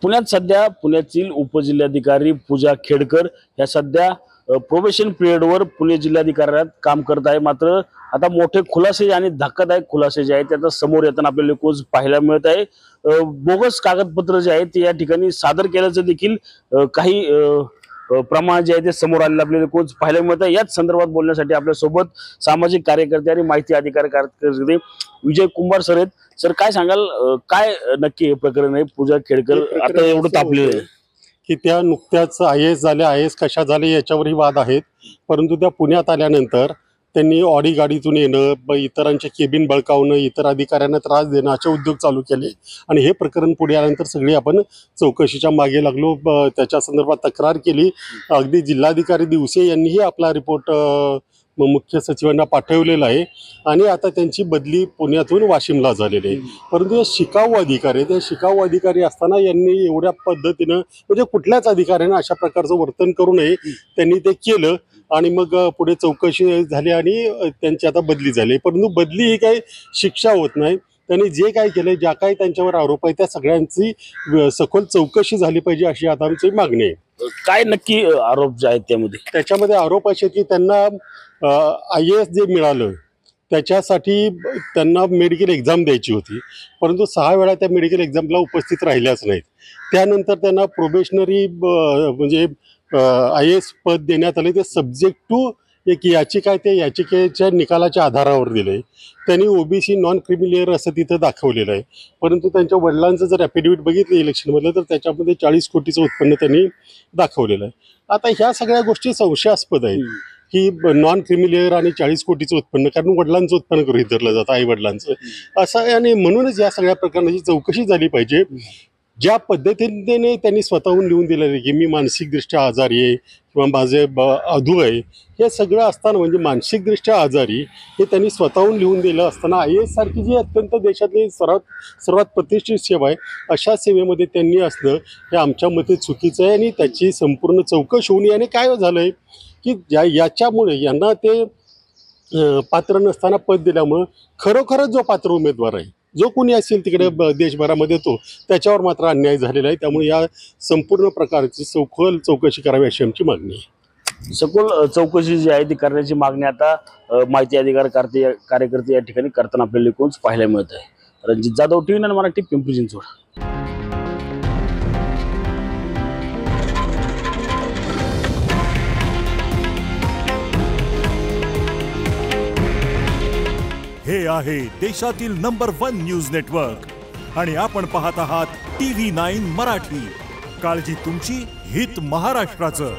पुण्यात सध्या पुण्यातील उपजिल्हाधिकारी पूजा खेडकर या सध्या प्रोबेशन पिरियडवर पुणे जिल्हाधिकाऱ्यात काम करत आहे। मात्र आता मोठे खुलासे आणि धक्कादायक खुलासे जे आहेत ते आता समोर येताना आपल्याला रोज पाहायला मिळत आहे। बोगस कागदपत्र जे आहेत ते या ठिकाणी सादर केल्याचं देखील काही प्रमाण जे आहे ते समोर आलेलं आपल्याला रोज पाहायला मिळत आहे। याच संदर्भात बोलण्यासाठी आपल्या सोबत सामाजिक कार्यकर्ते आणि माहिती अधिकार कार्यकर्ते विजय कुंभार सर आहेत। सर काय सांगाल, काय नक्की हे प्रकरण आहे? पूजा खेडकर आता एवढं तापलेलं आहे की त्या नुकत्याच IAS झाल्या, IAS कशा झाले याच्यावरही वाद आहेत। परंतु त्या पुण्यात आल्यानंतर त्यांनी ऑडी गाडीतून येणं, इतरांचे केबिन बळकावणं, इतर अधिकाऱ्यांना त्रास देणं असे उद्योग चालू केले आणि हे प्रकरण पुढे आल्यानंतर सगळी आपण चौकशीच्या मागे लागलो। त्याच्या संदर्भात तक्रार केली। अगदी जिल्हाधिकारी दिवसे यांनीही आपला रिपोर्ट मुख्य सचिवांना पाठवलेला आहे आणि आता त्यांची बदली पुण्यातून वाशिमला झालेली आहे। परंतु हे शिकाऊ अधिकारी, ते शिकाऊ अधिकारी असताना यांनी एवढ्या पद्धतीनं म्हणजे कुठल्याच अधिकाऱ्यानं अशा प्रकारचं वर्तन करू नये, त्यांनी ते केलं आणि मग पुढे चौकशी झाली आणि त्यांची आता बदली झाली। परंतु बदली ही काही शिक्षा होत नाही। त्यांनी जे काय केलं, ज्या काही त्यांच्यावर आरोप आहे त्या सगळ्यांची सखोल चौकशी झाली पाहिजे अशी आता आमची मागणी आहे। काय नक्की आरोप जे आहेत त्याच्यामध्ये आरोप असे की त्यांना IAS जे मिळालं त्याच्यासाठी त्यांना मेडिकल एक्झाम द्यायची होती, परंतु 6 वेळा त्या मेडिकल एक्झामला उपस्थित राहिल्याच नाहीत। त्यानंतर त्यांना प्रोबेशनरी म्हणजे IAS पद देण्यात आले, ते सब्जेक्ट टू एक याचिका आहे, त्या याचिकेच्या निकालाच्या आधारावर दिले। त्यांनी OBC नॉन क्रिमिलियर असं तिथं दाखवलेलं आहे। परंतु त्यांच्या वडिलांचं जर ॲफिडेव्हिट बघितलं इलेक्शनमधलं तर त्याच्यामध्ये 40 कोटीचं उत्पन्न त्यांनी दाखवलेलं आहे। आता ह्या सगळ्या गोष्टी संशयास्पद आहेत की नॉन क्रिमिलियर आणि 40 कोटीचं उत्पन्न, कारण वडिलांचं उत्पन्न गृहीत धरलं जातं, आई वडिलांचं असं आहे। आणि म्हणूनच या सगळ्या प्रकरणाची चौकशी झाली पाहिजे। ज्या पद्धतीने त्यांनी स्वतःहून लिहून दिलेलं आहे की मी मानसिकदृष्ट्या आजारी आहे किंवा माझे अधू आहे, हे सगळं असताना म्हणजे मानसिकदृष्ट्या आजारी हे त्यांनी स्वतःहून लिहून दिलं असताना IAS सारखी जी अत्यंत देशातली सर्वात प्रतिष्ठित सेवा आहे अशा सेवेमध्ये त्यांनी असणं हे आमच्या मते चुकीचं आहे आणि त्याची संपूर्ण चौकशी होऊन याने काय झालं आहे की याच्यामुळे यांना ते पात्र नसताना पद दिल्यामुळं खरोखरच जो पात्र उमेदवार आहे, जो कोणी असेल तिकडे देशभरामध्ये तो, त्याच्यावर मात्र अन्याय झालेला आहे। त्यामुळे या संपूर्ण प्रकारची सखोल चौकशी करावी अशी आमची मागणी आहे। सखोल चौकशी जी आहे ती करण्याची मागणी आता माहिती अधिकार कार्यकर्ते या ठिकाणी करताना आपल्याला एकूणच पाहायला मिळत आहे। रणजित जाधव, TV9 मराठी, पिंपरी चिंचवड। हे आहे देशातील नंबर 1 न्यूज नेटवर्क आणि आपण पाहत आहात TV9 मराठी। काळजी तुमची, हित महाराष्ट्राचं।